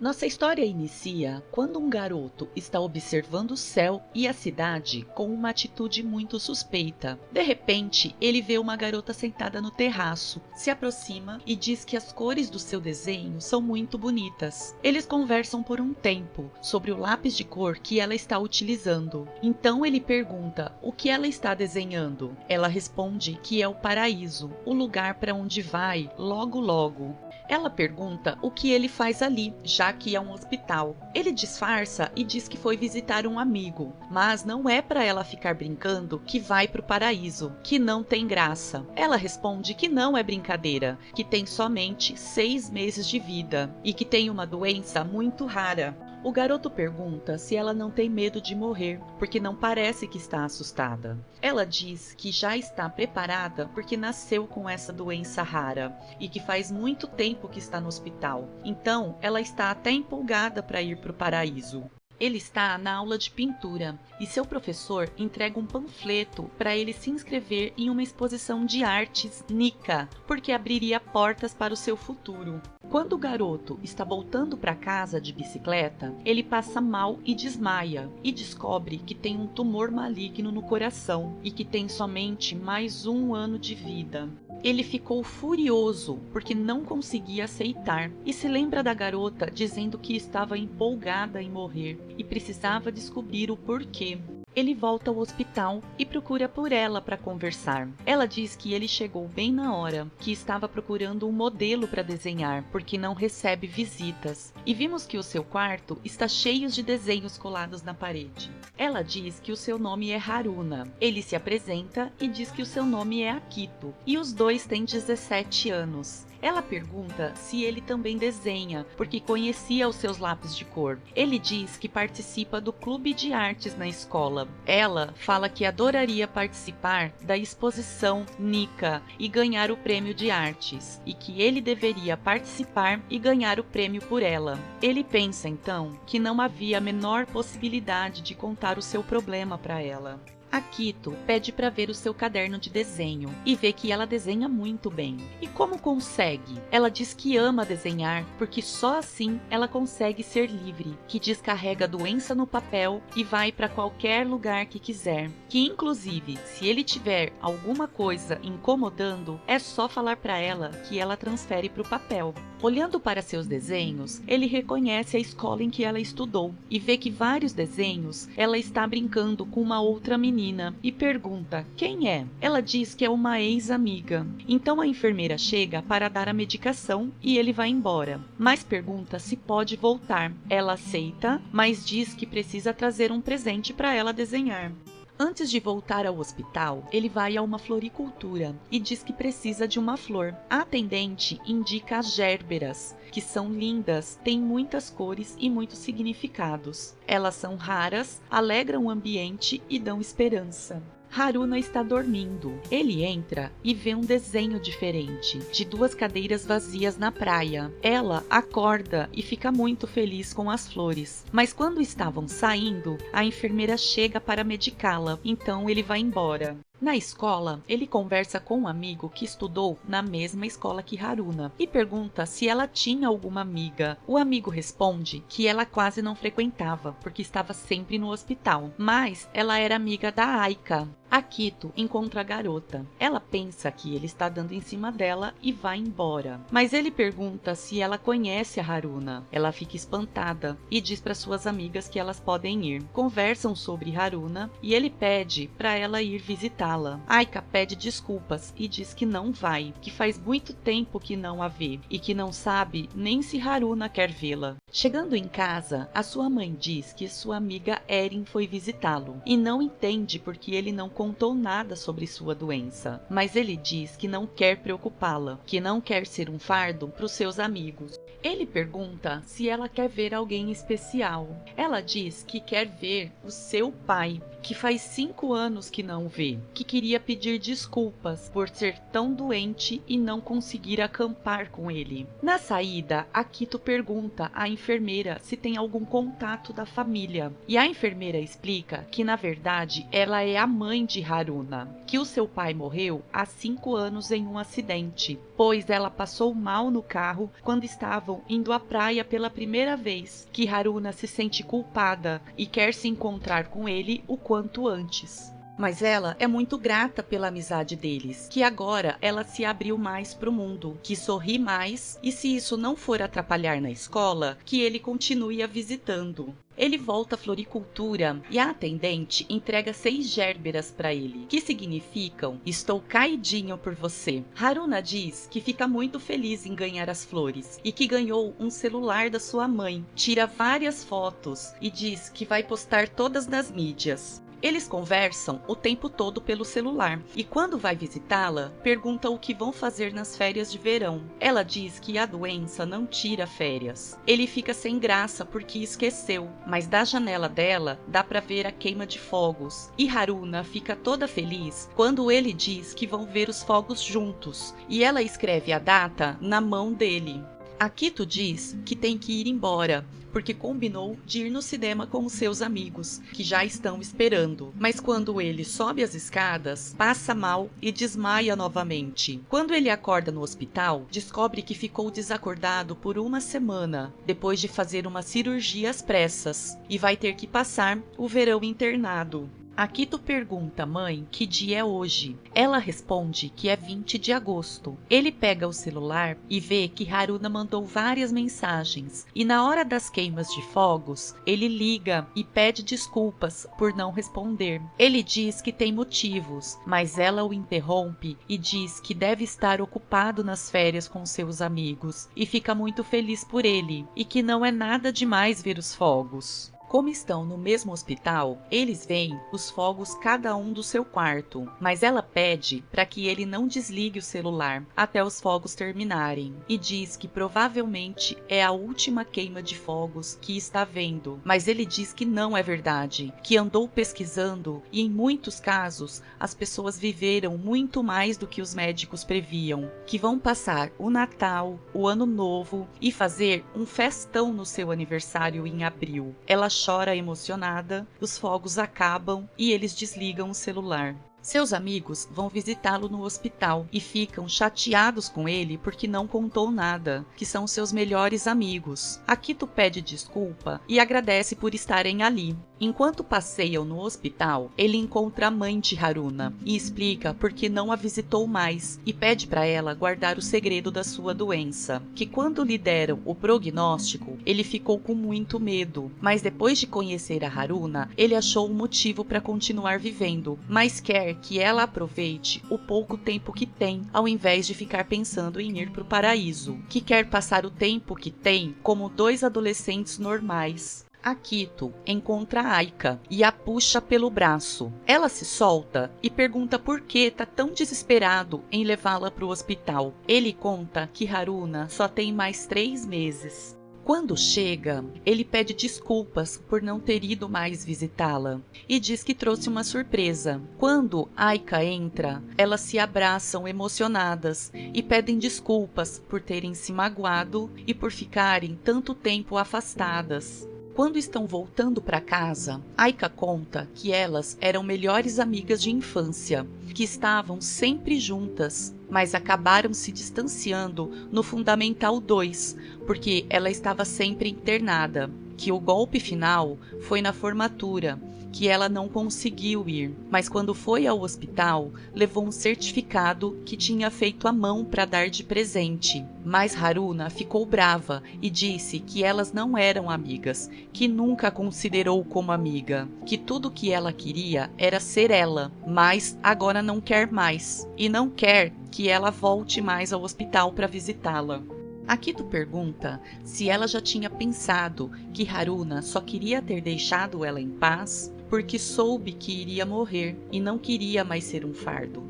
Nossa história inicia quando um garoto está observando o céu e a cidade com uma atitude muito suspeita. De repente, ele vê uma garota sentada no terraço, se aproxima e diz que as cores do seu desenho são muito bonitas. Eles conversam por um tempo sobre o lápis de cor que ela está utilizando. Então ele pergunta o que ela está desenhando. Ela responde que é o paraíso, o lugar para onde vai logo logo. Ela pergunta o que ele faz ali, já que é um hospital. Ele disfarça e diz que foi visitar um amigo, mas não é para ela ficar brincando que vai para o paraíso, que não tem graça. Ela responde que não é brincadeira, que tem somente 6 meses de vida e que tem uma doença muito rara. O garoto pergunta se ela não tem medo de morrer, porque não parece que está assustada. Ela diz que já está preparada porque nasceu com essa doença rara e que faz muito tempo que está no hospital. Então, ela está até empolgada para ir para o paraíso. Ele está na aula de pintura e seu professor entrega um panfleto para ele se inscrever em uma exposição de artes Nika, porque abriria portas para o seu futuro. Quando o garoto está voltando para casa de bicicleta, ele passa mal e desmaia e descobre que tem um tumor maligno no coração e que tem somente mais 1 ano de vida. Ele ficou furioso porque não conseguia aceitar e se lembra da garota dizendo que estava empolgada em morrer e precisava descobrir o porquê. Ele volta ao hospital e procura por ela para conversar. Ela diz que ele chegou bem na hora, que estava procurando um modelo para desenhar, porque não recebe visitas. E vimos que o seu quarto está cheio de desenhos colados na parede. Ela diz que o seu nome é Haruna. Ele se apresenta e diz que o seu nome é Akito, e os dois têm 17 anos. Ela pergunta se ele também desenha, porque conhecia os seus lápis de cor. Ele diz que participa do clube de artes na escola. Ela fala que adoraria participar da exposição Nika e ganhar o prêmio de artes, e que ele deveria participar e ganhar o prêmio por ela. Ele pensa então que não havia a menor possibilidade de contar o seu problema para ela. Akito pede para ver o seu caderno de desenho e vê que ela desenha muito bem. E como consegue? Ela diz que ama desenhar porque só assim ela consegue ser livre, que descarrega a doença no papel e vai para qualquer lugar que quiser. Que inclusive, se ele tiver alguma coisa incomodando, é só falar para ela que ela transfere para o papel. Olhando para seus desenhos, ele reconhece a escola em que ela estudou e vê que vários desenhos ela está brincando com uma outra menina e pergunta quem é. Ela diz que é uma ex-amiga. Então a enfermeira chega para dar a medicação e ele vai embora, mas pergunta se pode voltar. Ela aceita, mas diz que precisa trazer um presente para ela desenhar. Antes de voltar ao hospital, ele vai a uma floricultura e diz que precisa de uma flor. A atendente indica as gérberas, que são lindas, têm muitas cores e muitos significados. Elas são raras, alegram o ambiente e dão esperança. Haruna está dormindo. Ele entra e vê um desenho diferente, de 2 cadeiras vazias na praia. Ela acorda e fica muito feliz com as flores. Mas quando estavam saindo, a enfermeira chega para medicá-la, então ele vai embora. Na escola, ele conversa com um amigo que estudou na mesma escola que Haruna e pergunta se ela tinha alguma amiga. O amigo responde que ela quase não frequentava, porque estava sempre no hospital, mas ela era amiga da Aika. Akito encontra a garota. Ela pensa que ele está dando em cima dela e vai embora. Mas ele pergunta se ela conhece a Haruna. Ela fica espantada e diz para suas amigas que elas podem ir. Conversam sobre Haruna e ele pede para ela ir visitá-la. Aika pede desculpas e diz que não vai, que faz muito tempo que não a vê e que não sabe nem se Haruna quer vê-la. Chegando em casa, a sua mãe diz que sua amiga Erin foi visitá-lo e não entende porque ele não contou nada sobre sua doença, mas ele diz que não quer preocupá-la, que não quer ser um fardo para os seus amigos. Ele pergunta se ela quer ver alguém especial. Ela diz que quer ver o seu pai, que faz 5 anos que não o vê, que queria pedir desculpas por ser tão doente e não conseguir acampar com ele. Na saída, Akito pergunta à enfermeira se tem algum contato da família, e a enfermeira explica que na verdade ela é a mãe mãe de Haruna, que o seu pai morreu há 5 anos em um acidente, pois ela passou mal no carro quando estavam indo à praia pela primeira vez, que Haruna se sente culpada e quer se encontrar com ele o quanto antes. Mas ela é muito grata pela amizade deles, que agora ela se abriu mais para o mundo, que sorri mais e, se isso não for atrapalhar na escola, que ele continue a visitando. Ele volta à floricultura e a atendente entrega 6 gérberas para ele, que significam "estou caidinho por você". Haruna diz que fica muito feliz em ganhar as flores e que ganhou um celular da sua mãe, tira várias fotos e diz que vai postar todas nas mídias. Eles conversam o tempo todo pelo celular e, quando vai visitá-la, pergunta o que vão fazer nas férias de verão. Ela diz que a doença não tira férias. Ele fica sem graça porque esqueceu, mas da janela dela dá para ver a queima de fogos. E Haruna fica toda feliz quando ele diz que vão ver os fogos juntos e ela escreve a data na mão dele. Akito diz que tem que ir embora, porque combinou de ir no cinema com os seus amigos, que já estão esperando. Mas quando ele sobe as escadas, passa mal e desmaia novamente. Quando ele acorda no hospital, descobre que ficou desacordado por 1 semana, depois de fazer uma cirurgia às pressas, e vai ter que passar o verão internado. Akito pergunta à mãe que dia é hoje. Ela responde que é 20 de agosto. Ele pega o celular e vê que Haruna mandou várias mensagens. E na hora das queimas de fogos, ele liga e pede desculpas por não responder. Ele diz que tem motivos, mas ela o interrompe e diz que deve estar ocupado nas férias com seus amigos e fica muito feliz por ele e que não é nada demais ver os fogos. Como estão no mesmo hospital, eles veem os fogos cada um do seu quarto, mas ela pede para que ele não desligue o celular até os fogos terminarem e diz que provavelmente é a última queima de fogos que está vendo, mas ele diz que não é verdade, que andou pesquisando e em muitos casos as pessoas viveram muito mais do que os médicos previam, que vão passar o Natal, o Ano Novo e fazer um festão no seu aniversário em abril. Ela chora emocionada, os fogos acabam e eles desligam o celular. Seus amigos vão visitá-lo no hospital e ficam chateados com ele porque não contou nada, que são seus melhores amigos. Akito pede desculpa e agradece por estarem ali. Enquanto passeiam no hospital, ele encontra a mãe de Haruna e explica por que não a visitou mais e pede para ela guardar o segredo da sua doença, que quando lhe deram o prognóstico, ele ficou com muito medo, mas depois de conhecer a Haruna, ele achou um motivo para continuar vivendo, mas quer que ela aproveite o pouco tempo que tem, ao invés de ficar pensando em ir para o paraíso, que quer passar o tempo que tem como 2 adolescentes normais. Akito encontra Aika e a puxa pelo braço. Ela se solta e pergunta por que tá tão desesperado em levá-la para o hospital. Ele conta que Haruna só tem mais 3 meses. Quando chega, ele pede desculpas por não ter ido mais visitá-la e diz que trouxe uma surpresa. Quando Aika entra, elas se abraçam emocionadas e pedem desculpas por terem se magoado e por ficarem tanto tempo afastadas. Quando estão voltando para casa, Aika conta que elas eram melhores amigas de infância, que estavam sempre juntas, mas acabaram se distanciando no Fundamental 2, porque ela estava sempre internada, que o golpe final foi na formatura, que ela não conseguiu ir, mas quando foi ao hospital, levou um certificado que tinha feito à mão para dar de presente. Mas Haruna ficou brava e disse que elas não eram amigas, que nunca a considerou como amiga, que tudo que ela queria era ser ela, mas agora não quer mais, e não quer que ela volte mais ao hospital para visitá-la. Akito pergunta se ela já tinha pensado que Haruna só queria ter deixado ela em paz porque soube que iria morrer e não queria mais ser um fardo.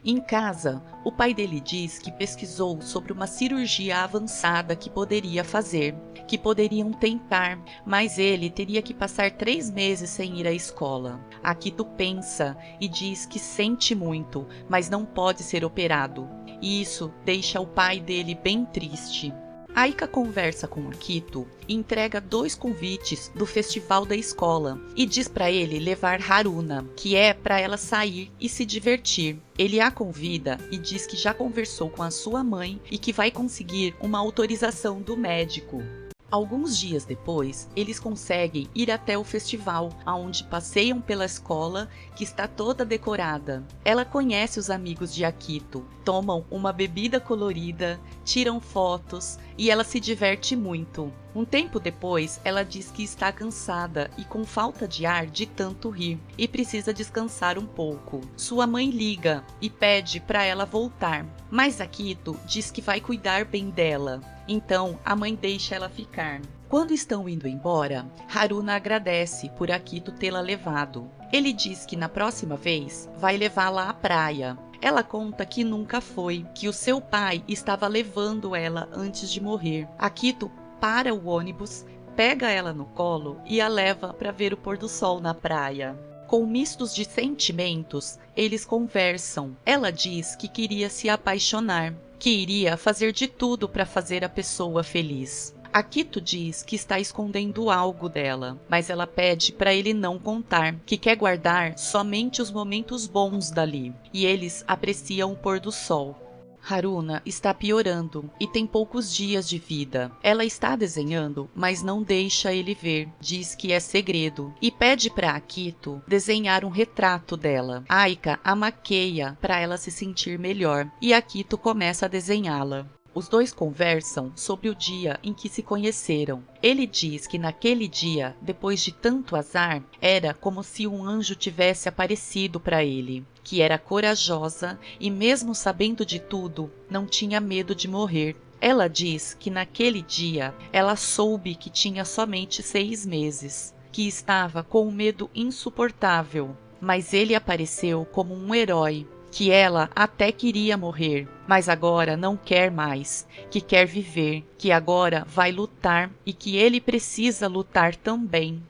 Em casa, o pai dele diz que pesquisou sobre uma cirurgia avançada que poderia fazer, que poderiam tentar, mas ele teria que passar 3 meses sem ir à escola. Akito pensa e diz que sente muito, mas não pode ser operado. E isso deixa o pai dele bem triste. Aika conversa com Akito e entrega 2 convites do festival da escola e diz para ele levar Haruna, que é para ela sair e se divertir. Ele a convida e diz que já conversou com a sua mãe e que vai conseguir uma autorização do médico. Alguns dias depois, eles conseguem ir até o festival, onde passeiam pela escola, que está toda decorada. Ela conhece os amigos de Akito, tomam uma bebida colorida, tiram fotos e ela se diverte muito. Um tempo depois, ela diz que está cansada e com falta de ar de tanto rir e precisa descansar um pouco. Sua mãe liga e pede para ela voltar, mas Akito diz que vai cuidar bem dela. Então, a mãe deixa ela ficar. Quando estão indo embora, Haruna agradece por Akito tê-la levado. Ele diz que na próxima vez vai levá-la à praia. Ela conta que nunca foi, que o seu pai estava levando ela antes de morrer. Akito para o ônibus, pega ela no colo e a leva para ver o pôr do sol na praia. Com mistos de sentimentos, eles conversam. Ela diz que queria se apaixonar, que iria fazer de tudo para fazer a pessoa feliz. Akito diz que está escondendo algo dela, mas ela pede para ele não contar, que quer guardar somente os momentos bons dali, e eles apreciam o pôr do sol. Haruna está piorando e tem poucos dias de vida. Ela está desenhando, mas não deixa ele ver. Diz que é segredo e pede para Akito desenhar um retrato dela. Aika a maqueia para ela se sentir melhor e Akito começa a desenhá-la. Os dois conversam sobre o dia em que se conheceram. Ele diz que naquele dia, depois de tanto azar, era como se um anjo tivesse aparecido para ele, que era corajosa e mesmo sabendo de tudo, não tinha medo de morrer. Ela diz que naquele dia ela soube que tinha somente 6 meses, que estava com um medo insuportável, mas ele apareceu como um herói, que ela até queria morrer, mas agora não quer mais, que quer viver, que agora vai lutar e que ele precisa lutar também.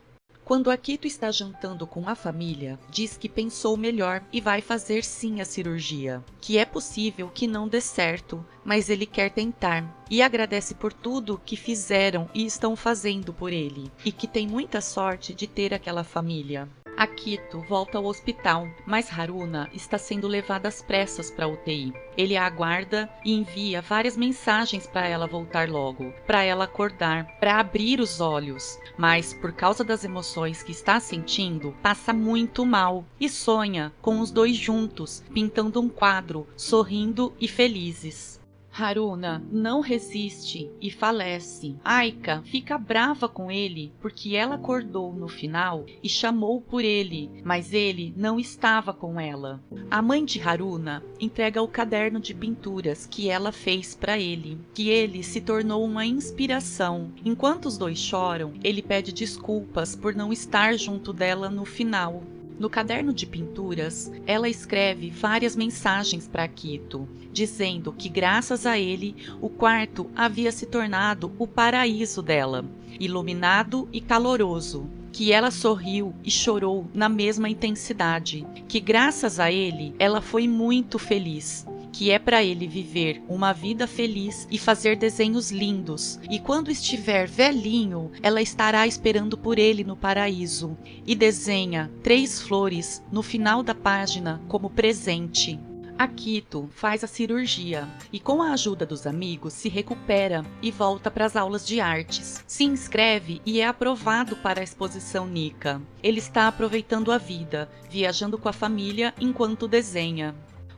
Quando Akito está jantando com a família, diz que pensou melhor e vai fazer sim a cirurgia, que é possível que não dê certo, mas ele quer tentar, e agradece por tudo que fizeram e estão fazendo por ele, e que tem muita sorte de ter aquela família. Akito volta ao hospital, mas Haruna está sendo levada às pressas para a UTI. Ele a aguarda e envia várias mensagens para ela voltar logo, para ela acordar, para abrir os olhos. Mas, por causa das emoções que está sentindo, passa muito mal e sonha com os dois juntos, pintando um quadro, sorrindo e felizes. Haruna não resiste e falece. Aika fica brava com ele porque ela acordou no final e chamou por ele, mas ele não estava com ela. A mãe de Haruna entrega o caderno de pinturas que ela fez para ele, que ele se tornou uma inspiração. Enquanto os dois choram, ele pede desculpas por não estar junto dela no final. No caderno de pinturas, ela escreve várias mensagens para Akito, dizendo que graças a ele, o quarto havia se tornado o paraíso dela, iluminado e caloroso, que ela sorriu e chorou na mesma intensidade, que graças a ele, ela foi muito feliz, que é para ele viver uma vida feliz e fazer desenhos lindos, e quando estiver velhinho, ela estará esperando por ele no paraíso, e desenha 3 flores no final da página como presente. Akito faz a cirurgia e, com a ajuda dos amigos, se recupera e volta para as aulas de artes. Se inscreve e é aprovado para a exposição Nika. Ele está aproveitando a vida, viajando com a família enquanto desenha.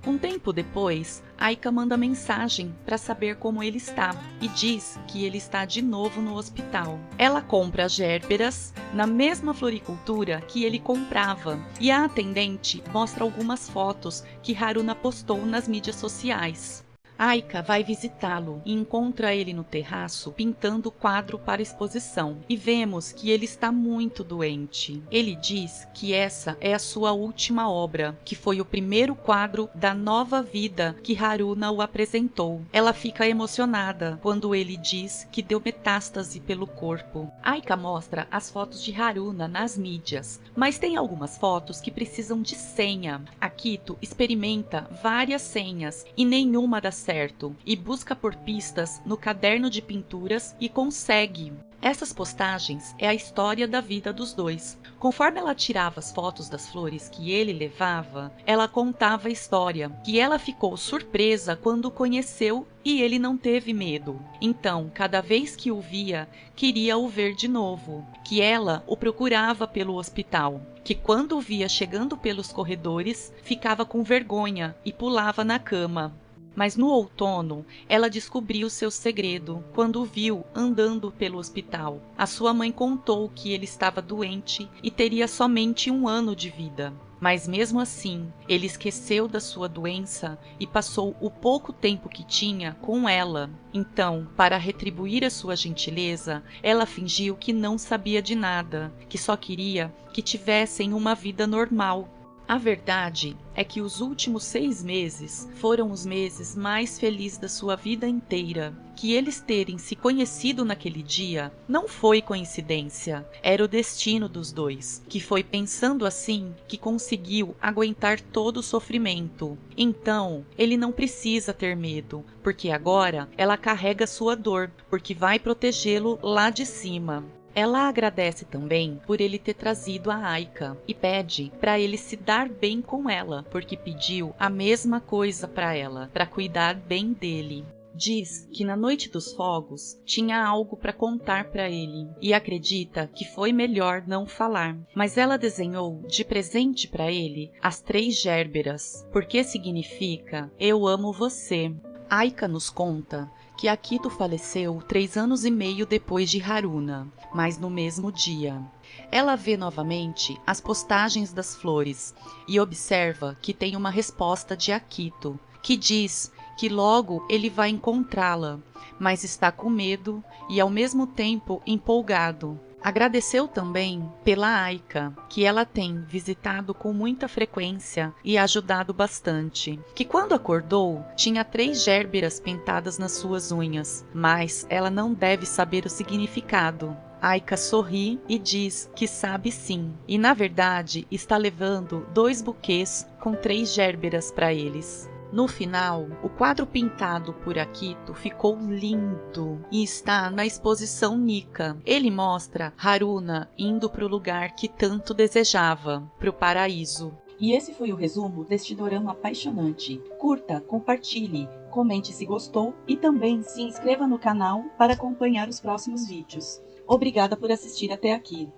Um tempo depois, Aika manda mensagem para saber como ele está e diz que ele está de novo no hospital. Ela compra gérberas na mesma floricultura que ele comprava e a atendente mostra algumas fotos que Haruna postou nas mídias sociais. Aika vai visitá-lo e encontra ele no terraço pintando o quadro para exposição e vemos que ele está muito doente. Ele diz que essa é a sua última obra, que foi o primeiro quadro da nova vida que Haruna o apresentou. Ela fica emocionada quando ele diz que deu metástase pelo corpo. Aika mostra as fotos de Haruna nas mídias, mas tem algumas fotos que precisam de senha. Akito experimenta várias senhas e nenhuma das certo e busca por pistas no caderno de pinturas e consegue. Essas postagens é a história da vida dos dois. Conforme ela tirava as fotos das flores que ele levava, ela contava a história, que ela ficou surpresa quando o conheceu e ele não teve medo. Então, cada vez que o via, queria o ver de novo, que ela o procurava pelo hospital, que quando o via chegando pelos corredores, ficava com vergonha e pulava na cama. Mas no outono, ela descobriu seu segredo quando o viu andando pelo hospital. A sua mãe contou que ele estava doente e teria somente 1 ano de vida. Mas mesmo assim, ele esqueceu da sua doença e passou o pouco tempo que tinha com ela. Então, para retribuir a sua gentileza, ela fingiu que não sabia de nada, que só queria que tivessem uma vida normal. A verdade é que os últimos 6 meses foram os meses mais felizes da sua vida inteira. Que eles terem se conhecido naquele dia não foi coincidência, era o destino dos dois, que foi pensando assim que conseguiu aguentar todo o sofrimento. Então, ele não precisa ter medo, porque agora ela carrega sua dor, porque vai protegê-lo lá de cima. Ela agradece também por ele ter trazido a Aika e pede para ele se dar bem com ela, porque pediu a mesma coisa para ela, para cuidar bem dele. Diz que na noite dos fogos tinha algo para contar para ele e acredita que foi melhor não falar, mas ela desenhou de presente para ele as 3 gérberas, porque significa eu amo você. Aika nos conta que Akito faleceu 3 anos e meio depois de Haruna, mas no mesmo dia. Ela vê novamente as postagens das flores e observa que tem uma resposta de Akito, que diz que logo ele vai encontrá-la, mas está com medo e ao mesmo tempo empolgado. Agradeceu também pela Aika, que ela tem visitado com muita frequência e ajudado bastante. Que quando acordou, tinha 3 gérberas pintadas nas suas unhas, mas ela não deve saber o significado. Aika sorri e diz que sabe sim, e na verdade está levando 2 buquês com 3 gérberas para eles. No final, o quadro pintado por Akito ficou lindo e está na exposição Nika. Ele mostra Haruna indo para o lugar que tanto desejava, para o paraíso. E esse foi o resumo deste dorama apaixonante. Curta, compartilhe, comente se gostou e também se inscreva no canal para acompanhar os próximos vídeos. Obrigada por assistir até aqui.